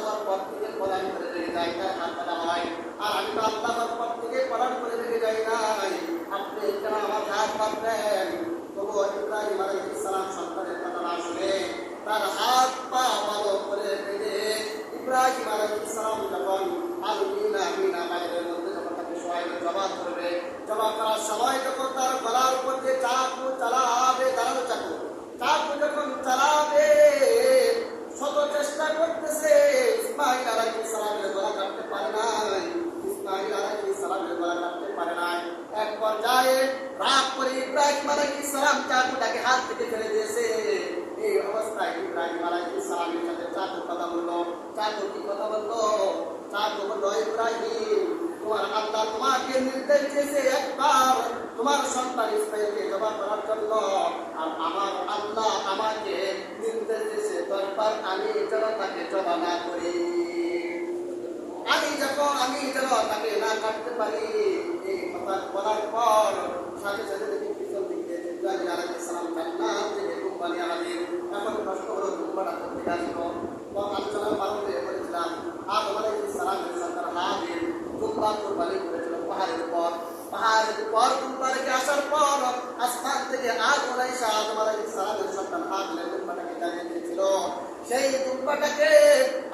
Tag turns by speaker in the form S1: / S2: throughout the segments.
S1: আল্লাহর পথ থেকে পলায়ন করে রেখে যাই, তার হাত কাটা হয়। আর আমি তো আল্লাহর পথ থেকে পলায়ন করে রেখে যাই নাই, আপনি কেন আমার হাত কাটলেন? তবুও ইব্রাহিম আলাইহিস সালাম সন্তানের কথা না শুনে তার হাত পা ভালো করে বেঁধে ইব্রাহিম আলাইহিস সালাম যখন আমিনা বাইরের মধ্যে যখন তাকে শোয়াইবে জবাব করবে, জবাব করার সময় যখন তার গলার উপর দিয়ে চাকু চালাবে, দাঁড়ানো চাকু যখন চালাবে, শত চেষ্টা করতেছে, ইসমাইল আলাইহিস সালামের গলা কাটতে পারে নাই, ইসমাইল আলাইহিস সালামের গলা কাটতে পারে নাই। এক পর্যায়ে রাগ করে ইব্রাহিম আলাইহিস সালাম চাকুটাকে হাত থেকে ফেলে দিয়েছে। এই অবস্থায় ইব্রাহিম আলাইহিস সালামের সাথে চাকু কথা বললো। চাকু কি কথা বললো? চাকু বললো, ইব্রাহিম, তোমার আল্লাহ তোমাকে নির্দেশ দিয়েছে একবার তোমার সন্তান ইসমাইলকে জবাই করার জন্য, আর আমার আল্লাহ আমাকে নির্দেশ দিয়েছে দরবার আমি যেন তাকে জবাই না করি, আমি যেন তাকে না কাটতে পারি। এই কথা বলার পর সাথে সাথে পিছন দিকে ইব্রাহিম আলাইহিস সালাম জান্নাত থেকে দুম্বা নিয়ে হাজির। এখন প্রশ্ন হলো, দুম্বাটা কোথা থেকে আসলো? আলোচনার মাধ্যমে বলেছিলাম আদম আলাইহিস সালামের সন্তান হাবিল দুম্বা কুরবানি করেছিল পাহাড়ের উপর দুম্বা রেখে আসার পর আসমান থেকে আগুন আইসা আদম আলাইহিস সালামের সন্তান হাবিলের দুম্বাটাকে জ্বালিয়ে দিয়েছিল। সেই দুম্বাটাকে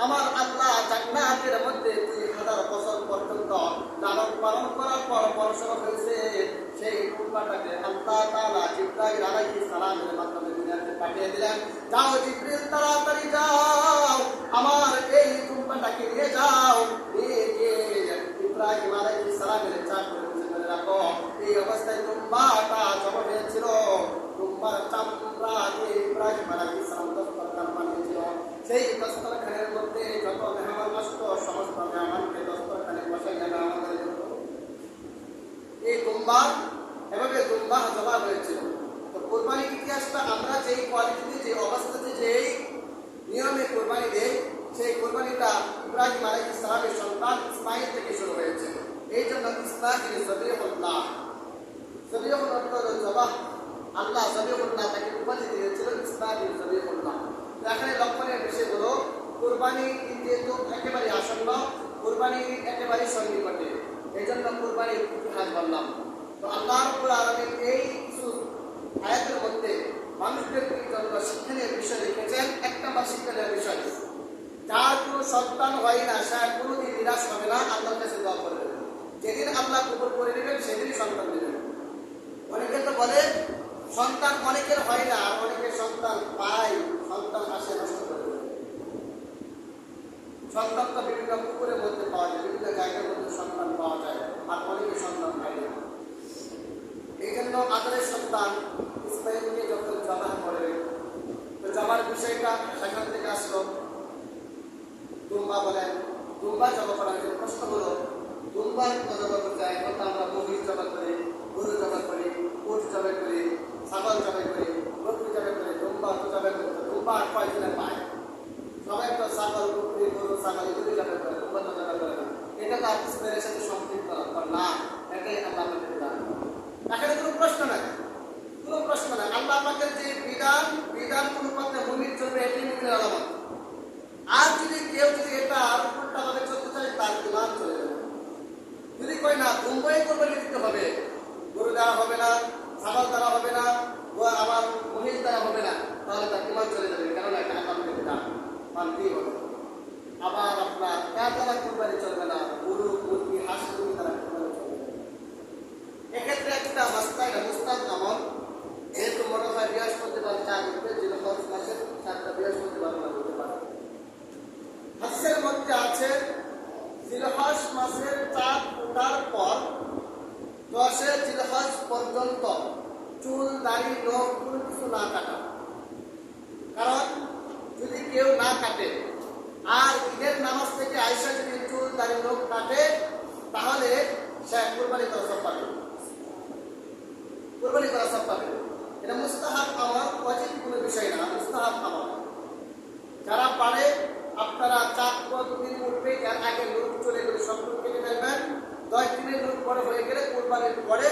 S1: আমার আল্লাহ জান্নাতের মধ্যে 3000 বছর পর্যন্ত লালন পালন করার পর বর্ষণ হয়েছে। সেই দুম্বাটাকে আল্লাহ তাআলা জিবরাইল আলাইহিস সালামের মাধ্যমে দুনিয়াতে পাঠিয়ে দিলেন, যাও জিবরিল তাড়াতাড়ি যাও, আমার এই দুম্বাটাকে নিয়ে যাও, নিয়ে গিয়ে ইব্রাহিম আলাইহিস সালামের চাকরি করে রাখো। এই অবস্থায় দুম্বাটা জমা হয়েছিল, দুম্বার চামড়া দিয়ে ইব্রাহিম আলাইহিস সালাম দস্তরখান বানিয়েছিল। সেই দস্তরখানের মধ্যে যত মেহমান আসতো সমস্ত মেহমানকে দস্তরখানে বসাইয়া নেওয়া হয়েছিল। এই দুম্বা এভাবে দুম্বা জমা হয়েছিল। তো কোরবানির ইতিহাসটা আমরা যেই কোয়ালিটিতে, যে অবস্থাতে, যেই নিয়মে কোরবানি দেই, সেই কোরবানিটা ইব্রাহিম আলাইহিস সালামের সন্তান ইসমাইল থেকে শুরু হয়েছে। এই জন্য ইসমাইল জবিহুল্লাহ, জবিহুল অর্থ জবাহ, আল্লাহ জবিহুল্লাহ তাকে উপাধি দিয়েছিল ইসমাইল জবিহুল্লাহ। এখানে লক্ষণের বিষয়গুলো, কোরবানি যেহেতু একেবারে আসন্ন, কোরবানি একেবারে সন্নিকটে, এই জন্য কোরবানির ইতিহাস বললাম। তো আল্লাহ রাব্বুল আলামিন এই কিছু আয়াতের মধ্যে মানুষদের জন্য শিক্ষণীয় বিষয় রেখেছেন। এক নম্বর শিক্ষণীয় বিষয়, যার কোনো সন্তান হয় না সে কোনোদিন নিরাশ হবে না, আল্লাহর কাছে দোয়া করবে। যেদিন আল্লাহ কবুল করে নেবেন সেদিনই সন্তান দেবেন। অনেকে তো বলে সন্তান অনেকের হয় না, আর অনেকের সন্তান পায়, সন্তান আসে নষ্ট করে দেবে। সন্তান তো বিভিন্ন পুকুরের মধ্যে পাওয়া যায়, বিভিন্ন জায়গার মধ্যে সন্তান পাওয়া যায়, আর অনেকের সন্তান পায় না। এই জন্য আদরের সন্তান ইসমাইলকে যখন জবাহ করবে, তো জবার বিষয়টা সেখান থেকে আসলো। দুম্বা বলেন, দুম্বা জবা করা হয়েছে। প্রশ্ন হলো, দুম্বার জবা করতে এখন তো আমরা মহিষ জবা করি, গরু জবা করি, উট জবা করি, ছাগল জবা করি, বকরি জবা করি, দুম্বা তো জবা করি। দুম্বা কয় দিনে পায়? সবাই তো ছাগল, বকরি, গরু, ছাগল এগুলি জবা করে, দুম্বা তো জবা করে না। এটা তো আর ইসমাইলের সাথে সম্পৃক্ত না, এটাই আল্লাহ আমাদের বিধান। এখানে কোনো প্রশ্ন নাই, কোনো প্রশ্ন নাই। আল্লাহ আমাদের যে বিধান কোনো পথে মুমিন চলবে, এটি মুমিনের আলামত। আর যদি কেউ এটা আর উল্টা ভাবে চলতে চায়, তার ইমান চলে যাবে। যদি কয় না দুম্বাই কোরবানি দিতে হবে, গরু দেওয়া হবে না, ছাগল দেওয়া হবে না, আমার মহিষ দেওয়া হবে না, তাহলে তার ইমান চলে যাবে। কেননা এটা আমাদের বিধান, মানতেই হবে। আবার আপনার কার দ্বারা কোরবানি চলবে না, গরু, মুরগি, হাঁস, মুরগি দ্বারা কোরবানি চলবে না। এক্ষেত্রে একটা মুস্তাদ আমল, যেহেতু মনে হয় বৃহস্পতিবার 4 উঠবে, জিলহজ মাসের 4টা বৃহস্পতিবার হতে পারে। হাদিসের মধ্যে আছে জিলহজ মাসের 4 ওঠার পর 10 জিলহজ পর্যন্ত চুল, দাড়ি, নখ কোনো কিছু না কাটা। কারণ যদি কেউ না কাটে আর ঈদের নামাজ থেকে আইসা যদি চুল, দাড়ি, নখ কাটে, তাহলে সে কোরবানি করা সব পাবে, কোরবানি করা সব পাবে। এটা মুস্তাহাব আমল, ওয়াজিব কোনো বিষয় না, মুস্তাহাব আমল। যারা পারে আপনারা 4 দিন উঠবে, এর আগে লোক চলে গেলে সব লোক কেটে ফেলবেন। 10 দিনের লোক পরে হয়ে গেলে কোরবানির পরে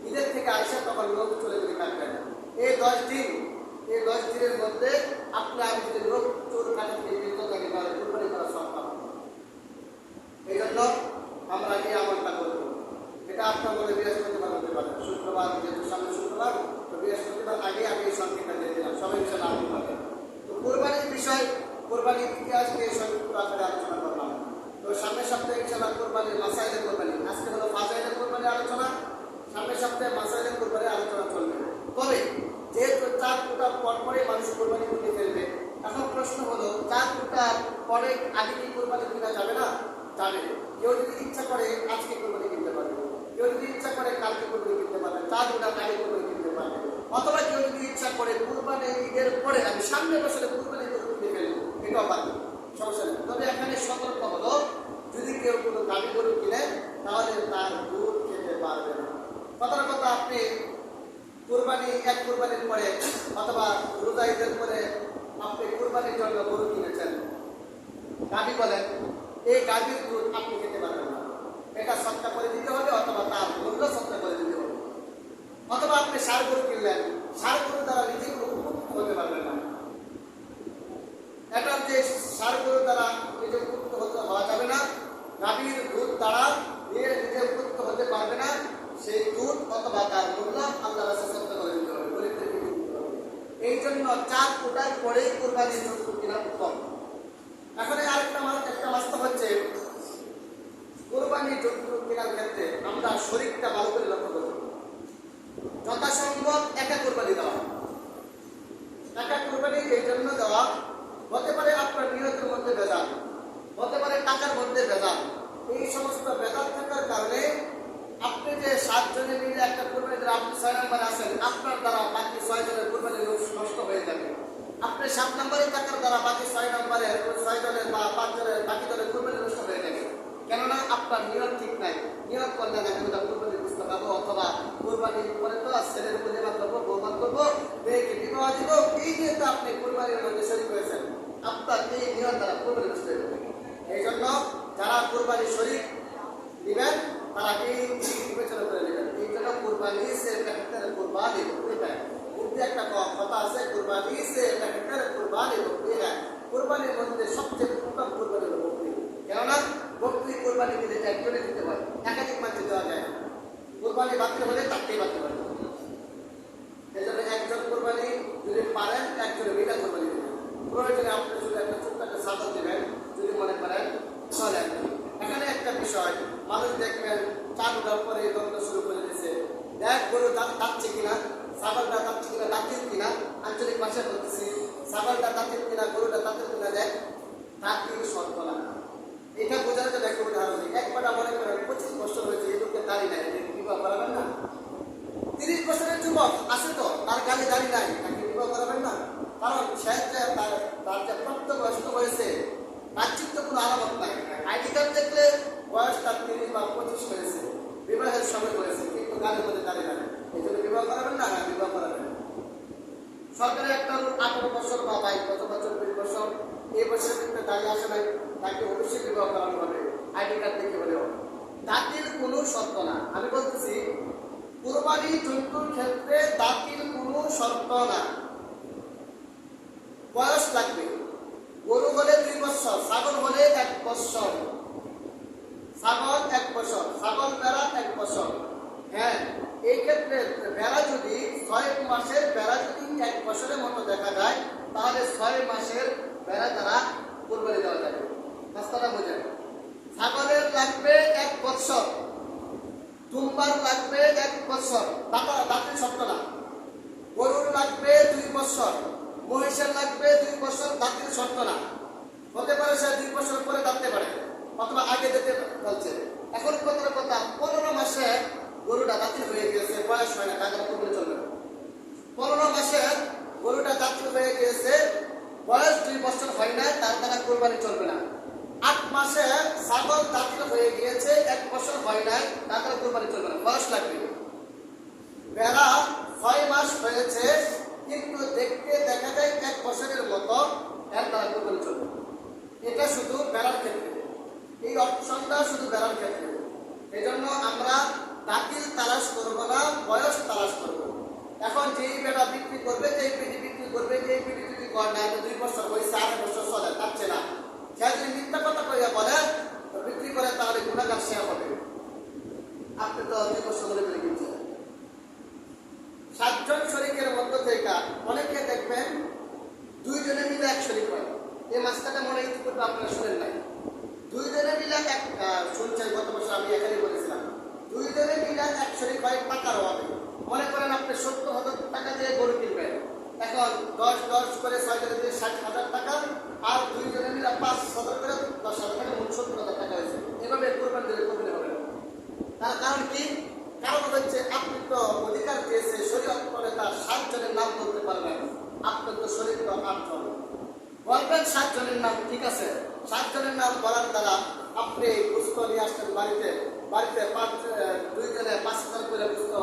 S1: ঈদের থেকে আসে, তখন লোক চলে গেলে কাটবেন। এই 10 দিনের মধ্যে আপনি আমি যদি লোক চুল কাটা থেকে বিরত থাকি তাহলে কুরবানি করা সম্ভব। এই জন্য আমরা এই আমলটা করবো। এটা আপনার মনে বৃহস্পতিবার হতে পারে, শুক্রবার যেহেতু সামনে শুক্রবার, তো বৃহস্পতিবার আগে আমি এই সংখ্যাটা দিয়ে দিলাম, সবাই মিশে আমল করবে। তো কোরবানির বিষয়, কোরবানির ইতিহাস নিয়ে সংক্ষিপ্ত আকারে আলোচনা করলাম। তো সামনের সপ্তাহে ইনশাআল্লাহ কোরবানির মাসাইলের কোরবানি, আজকে হলো ফাজাইলের কোরবানির আলোচনা, সামনের সপ্তাহে মাসাইলের কোরবানির আলোচনা চলবে। তবে যেহেতু 4 ফুটার পর পরে মানুষ কোরবানি করতে ফেলবে, এখন প্রশ্ন হলো 4 ফুটার পরে আগে কি কোরবানি কিনা যাবে না? যাবে। কেউ যদি ইচ্ছা করে আজকে কোরবানি কিনতে পারবে, কেউ যদি ইচ্ছা করে কালকে কোরবানি কিনতে পারবে, 4 ফুটার আগে কোরবানি কিনতে পারবে, অথবা কেউ যদি ইচ্ছা করে কোরবানি ঈদের পরে আমি সামনের বছরে কোরবানি কিনতে ফেলবো, এটাও পারবে, সমস্যা নেই। তবে এখানে সতর্ক হলো যদি কেউ কোনো গাভী গরু কিনে তাহলে তার দুধ খেতে পারবে না। কথার কথা, আপনি কোরবানি এক কোরবানির পরে অথবা রোজা ঈদের পরে আপনি কোরবানির জন্য গরু কিনেছেন, গাভী বলেন, এই গাভীর দুধ আপনি খেতে পারবেন না। এটা সৎকা করে দিতে হবে অথবা তার মূল্য সৎকা করে দিতে হবে। অথবা আপনি ষাঁড় গরু কিনলেন, ষাঁড় গরু দ্বারা নিজে উপকৃত হতে পারবেন না। এটা যে ষাঁড় গরু দ্বারা নিজে উপকৃত হওয়া যাবে না, গাভীর দুধ দ্বারা নিজে উপকৃত হতে পারবে না, সেই দুধ অথবা তার মূল্য আল্লাহ রাসূল সৎকা করে দিতে হবে, গরীবদেরকে দিতে হবে। এই জন্য 4 ফুটার পরেই কোরবানির জন্তু কিনা উত্তম। এখন আরেকটা বাস্তব হচ্ছে, কোরবানির জন্তু কেনার ক্ষেত্রে আমরা শরীরটা ভালো করে লক্ষ্য করব। যথাসম্ভব একা কোরবানি দেওয়া, একা কোরবানি এই জন্য দেওয়া, হতে পারে আপনার নিয়তের মধ্যে ভেজাল, হতে পারে টাকার মধ্যে ভেজাল। এই সমস্ত ভেজাল থাকার কারণে আপনি যে 7 জনে মিলে একটা কোরবানি দিলে আপনি 6 নম্বরে আছেন, আপনার দ্বারা বাকি 6 জনের কোরবানি নষ্ট হয়ে যাবে। আপনি 7 নম্বরে থাকার দ্বারা বাকি 6 নম্বরের 6 জনের বা 5 জনের বাকি জনের কোরবানি নষ্ট হয়ে যাবে। কেননা আপনার নিয়ত ঠিক নাই। নিয়ত করলে না কিন্তু কোরবানি বুঝতে পারবো, অথবা কোরবানির পরে তো ছেলের উপর জমা করবো, বৌমান করবো, মেয়েকে বিবাহ দিব, এই নিয়ে তো আপনি কোরবানির মধ্যে শরীক হয়েছেন, আপনার এই নিয়ত দ্বারা কোরবানি নষ্ট হয়ে যাবে। এই জন্য যারা কোরবানির শরীক দিবেন তারা এই বিবেচনা করে নেবেন। এই জন্য কোরবানি সে বেহতর কোরবানি होती है। উর্দু একটা কথা আছে, কোরবানি সে বেহতর কোরবানি होती है। কোরবানির মধ্যে সবচেয়ে উত্তম কোরবানি হলো বকরি। কেননা বকরি কোরবানি দিলে একজনে দিতে পারে, একাধিক মানুষ দেওয়া যায় না। কোরবানি বাতিল হলে তাকেই বাতিল হবে। এই জন্য একজন কোরবানি যদি পারেন একজনে মিলে কোরবানি দেবেন। প্রয়োজনে আপনি শুধু একটা ছোট্ট একটা ছাগল দেবেন যদি মনে করেন চলে। এখানে একটা বিষয়, মানুষ দেখবেন 4 ফুটার পরে দ্বন্দ্ব শুরু করে দিয়েছে, দেখ গরু দাঁতছে কিনা, ছাগলটা দাঁতছে কিনা, দাঁতিল কিনা, আঞ্চলিক ভাষায় বলতেছি, ছাগলটা দাঁতিল কিনা, গরুটা দাঁতিল কিনা, দেখ দাঁতিল শর্ত না। এটা বোঝার জন্য একটা উদাহরণ দিই। একবার মনে করেন 25 বছর হয়েছে, এই লোককে দাড়ি নাই, বিবাহ করাবেন না? 30 বছরের যুবক আছে তো, তার গালে দাড়ি নাই, তাকে বিবাহ করাবেন না? কারণ সে তার যে প্রাপ্তবয়স্ক হয়েছে, তার চিত্ত কোনো আলামত নাই। আইডি কার্ড দেখলে বয়স তার 30 বা 25 হয়েছে, বিবাহের সময় হয়েছে, কিন্তু গালের মধ্যে দাড়ি নাই। এই জন্য বিবাহ করাবেন না? হ্যাঁ, বিবাহ করাবেন। সরকারের একটা 18 বছর বা 22 বছর বা 24 বছর, এই বছরের ভিতরে দাঁড়িয়ে আসে নাই, তাকে অবশ্যই বিবাহ করানো হবে, আইডি কার্ড দেখে হলেও। দাঁতিল কোনো শর্ত না। আমি বলতেছি কুরবানি জন্তুর ক্ষেত্রে দাঁতিল কোনো শর্ত না, বয়স লাগবে। গরু হলে 2 বছর, ছাগল হলে 1 বছর, ছাগল 1 বছর, ছাগল বেড়া 1 বছর। হ্যাঁ, এই ক্ষেত্রে বেড়া যদি 6 মাসের বেড়া যদি 1 বছরের মতো দেখা যায়, তাহলে 6 মাসের বেড়া দ্বারা কুরবানি দেওয়া যাবে। রাস্তাটা বোঝেন। ছাগলের লাগবে 1 বছর, দুম্বার লাগবে 1 বছর, দাঁতের শর্ত না। গরুর লাগবে 2 বছর, মহিষের লাগবে 2 বছর, দাঁতের শর্ত না। হতে পারে সে 2 বছর পরে দাঁততে পারে, অথবা আগে যেতে বলছে। এখন কথার কথা, 15 মাসে গরুটা দাঁতিল হয়ে গিয়েছে, বয়স হয় না, তাদের কুরবানি চলবে না। 15 মাসে গরুটা দাঁতিল হয়ে গিয়েছে, বয়স 2 বছর হয় না, তার দ্বারা কোরবানি চলবে না। 8 মাসে ছাগল দাঁতিল হয়ে গিয়েছে, 1 বছর হয় নাই, তার দ্বারা কোরবানি চলবে না, বয়স লাগবে। বেড়া 6 মাস হয়েছে, কিন্তু দেখতে দেখা যায় 1 বছরের মতো, এর দ্বারা কোরবানি চলবে। এটা শুধু বেড়ার ক্ষেত্রে, এই অপশনটা শুধু বেড়ার ক্ষেত্রে। এই জন্য আমরা দাঁতিল তালাশ করবো না, বয়স তালাশ করবো। এখন যেই বেড়া বিক্রি করবে, যেই পিঠি বিক্রি করবে, যেই পিঠি যদি কর না, 2 বছর হয়েছে, 8 বছর চলে, যাচ্ছে না। সে যদি মিথ্যা কথা কইয়া বলে বিক্রি করে, তাহলে গুণাগার সে হবে। আপনি তো 2 বছর ধরে বলে কিনছেন। 7 জন শরীকের মধ্য থেকে অনেকে দেখবেন 2 জনে মিলে 1 শরীক হয়। এই মাসটাটা মনে ইতিপূর্বে আপনারা শুনেন নাই। 2 জনে মিলে শুনছেন, গত বছর আমি এখানেই বলেছিলাম। 2 জনে মিলে 1 শরীক হয় টাকার অভাবে। মনে করেন আপনি 70,000 টাকা দিয়ে গরু কিনবেন, এখন 10 করে 6 জনে দিয়ে 60,000 টাকা, আর 2 জনে মিলে 5,000 করে 10,000 টাকা, মোট 70,000 টাকা হয়েছে। এভাবে কোরবানি দিলে কোরবানি হবে না। তার কারণ কি? কারণ হচ্ছে আপনি তো অধিকার পেয়েছে শরীয়ত করে তার 7 জনের নাম বলতে পারবেন, আপনার তো শরীর তো 8 জন বলবেন, 7 জনের নাম, ঠিক আছে। 7 জনের নাম বলার দ্বারা আপনি গুস্ত নিয়ে আসতেন বাড়িতে, 2 জনে 5,000 করে গুস্ত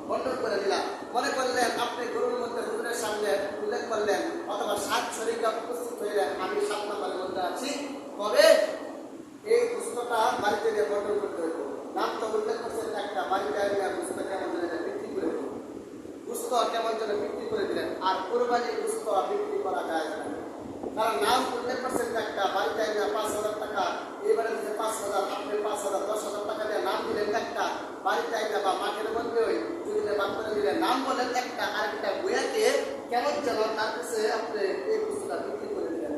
S1: বন্টন করে দিলাম। মনে করলেন আপনি গরুর মধ্যে হুজুরের সামনে উল্লেখ করলেন, অথবা 7 শরীরটা উপস্থিত হইলেন, আমি 7 নম্বরের মধ্যে আছি, তবে এই গুস্তটা বাড়িতে নিয়ে বন্টন করতে হইব। নাম তো উল্লেখ করছেন একটা, বাড়িতে আনিয়া গুস্ত কেমন যেন বিক্রি করে দিলেন, গুস্ত কেমন যেন বিক্রি করে দিলেন। আর কোরবানির গুস্ত বিক্রি করা যায় না, কারণ নাম উল্লেখ করছেন একটা, বাড়িতে আনিয়া 5,000 টাকা, এবারে দিতে 5,000, আপনি 5,000, 10,000 টাকা দিয়ে নাম দিলেন একটা, বাড়িতে আনিয়া বা মাঠের মধ্যে ওই দুদিনে বাদ করে দিলেন, নাম বলেন একটা, আরেকটা বইয়াকে কেমন যেন তার কাছে আপনি এই গুস্তটা বিক্রি করে দিলেন।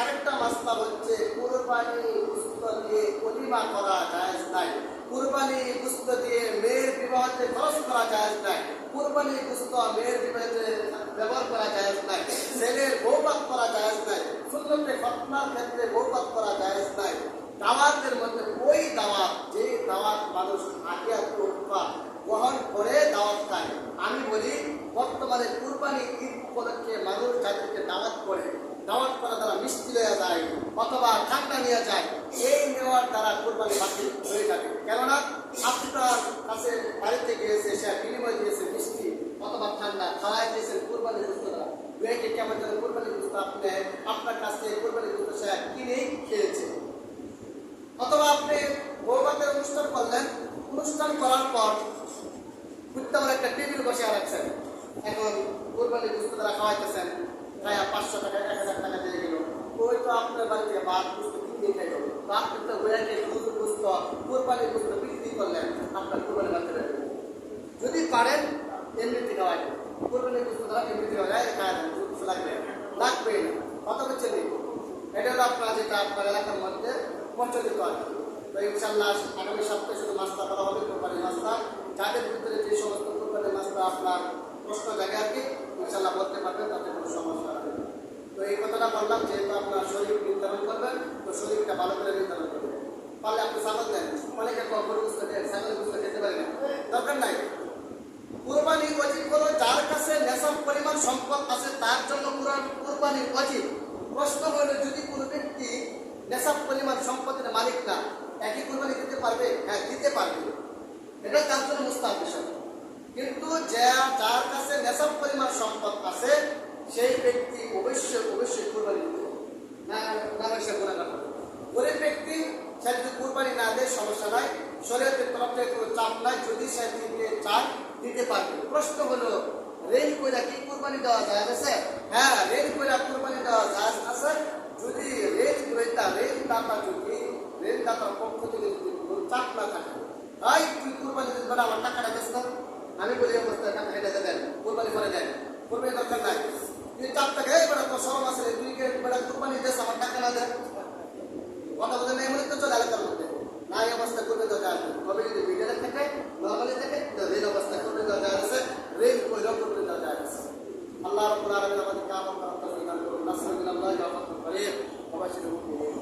S1: আরেকটা মাসলা হচ্ছে কোরবানি গুস্ত দিয়ে অলিমা করা জায়েজ নাই, কোরবানি গুস্ত দিয়ে মেয়ের বিবাহতে খরচ করা জায়েজ নাই, কোরবানি গুস্ত মেয়ের বিবাহতে ব্যবহার করা জায়েজ নাই, ছেলের বৌবাত করা জায়েজ নাই, সুন্নতে খতনার ক্ষেত্রে বৌবাত করা জায়েজ নাই। দাওয়াতের মধ্যে ওই দাওয়াত, যে দাওয়াত মানুষ আকিয়া তোফা গ্রহণ করে দাওয়াত খায়। আমি বলি বর্তমানে কুরবানি ঈদ উপলক্ষে মানুষ যাদেরকে দাওয়াত করে, দাওয়াত করা দ্বারা মিষ্টি নেওয়া যায় অথবা ঠান্ডা নেওয়া যায়, এই নেওয়ার দ্বারা কোরবানি বাতিল হয়ে যাবে। কেননা আপনার কাছে বাড়িতে গিয়েছে, সে বিনিময় দিয়েছে মিষ্টি অথবা ঠান্ডা, খাওয়াই দিয়েছেন কোরবানি গুস্ত দ্বারা, দুয়েকে কেমন যেন কোরবানি গুস্ত আপনি আপনার কাছ থেকে কোরবানি গুস্ত সে কিনেই খেয়েছে। অথবা আপনি বৌভাতের অনুষ্ঠান করলেন, অনুষ্ঠান করার পর উত্তম একটা টেবিল বসিয়ে রাখছেন, এখন কোরবানি গুস্ত দ্বারা খাওয়াইতেছেন, প্রায় 500 টাকা 1,000 টাকা দিয়ে গেল, ওই তো আপনার বাড়িতে ভাত গুস্ত কিনে খাইল, তো আপনি তো বইয়াকে দুধ গুস্ত কোরবানি গুস্ত বিক্রি করলেন, আপনার কোরবানি বাড়তে পারবে। যদি পারেন এমনিতে খাওয়াই, কোরবানি গুস্ত দ্বারা এমনিতে খাওয়া যায়, কিছু লাগবে লাগবে না, কথা বলছেন। এটা হলো আপনার যেটা আপনার এলাকার মধ্যে প্রচলিত আছে। তো ইনশাল্লাহ আগামী সপ্তাহে শুধু নাস্তা করা হবে, কোরবানির নাস্তা। যাদের ভিতরে যে সমস্ত কোরবানির নাস্তা আপনার প্রশ্ন জায়গা আর কি ইনশাল্লাহ বলতে পারবেন, তাতে কোনো সমস্যা হবে। তো এই কথাটা বললাম, যেহেতু আপনার শরীর নির্ধারণ করবেন, তো শরীরটা ভালো করে নির্ধারণ করবেন। পারলে আপনি ছাগল দেন, অনেকে গরু গুস্ত দেন, ছাগল গুস্ত খেতে পারে না, দরকার নাই। কোরবানি ওয়াজিব হলো যার কাছে নেশাব পরিমাণ সম্পদ আছে তার জন্য কোরবানি ওয়াজিব। প্রশ্ন হলো যদি কোনো ব্যক্তি নেশাব পরিমাণ সম্পদের মালিক না, একই কোরবানি দিতে পারবে? হ্যাঁ, দিতে পারবে, এটা তার জন্য মুস্তাহাব বিষয়। কিন্তু যার কাছে নেশাব পরিমাণ সম্পদ আছে সেই ব্যক্তি অবশ্যই কোরবানি দিতে হবে, না সে গুনাহগার হবে। গরিব ব্যক্তি সে যদি কোরবানি না দেয় সমস্যা নাই, শরীয়তের তরফ থেকে কোনো চাপ নাই, যদি সে দিতে চায় দিতে পারবে। প্রশ্ন হলো রেল কইরা কি কোরবানি দেওয়া যায় আছে? হ্যাঁ, রেল কইরা কোরবানি দেওয়া যায় আছে, যদি রেল ক্রেতা রেল দাতার পক্ষ থেকে যদি কোনো চাপ না থাকে, তাই তুই কোরবানি দিতে পারে, আমার টাকাটা বেশ না, আমি বলি অবস্থায় টাকা হেঁটে দেন, কোরবানি করে দেন, কোরবানি দরকার নাই। তুই চাপ থাকে বেড়া তোর সরম আছে, তুই বেড়া কোরবানি দেশ, আমার টাকা না দেন, কথা বলতে নেই এমনি তো চলে এলাকার মধ্যে না, এই অবস্থা করবে দরকার আছে। তবে যদি মিডিয়াতে থাকে নর্মালি থাকে, রেল অবস্থা করবে দরকার আছে, রেল কইরা করবে দরকার আছে। আল্লাহ রাব্বুল আলামিন আমাদেরকে আমল করার তৌফিক দান করুন। নাসরুল্লাহ ওয়া ফাতহুল করিম ওয়া বাশশিরুল মুমিনিন।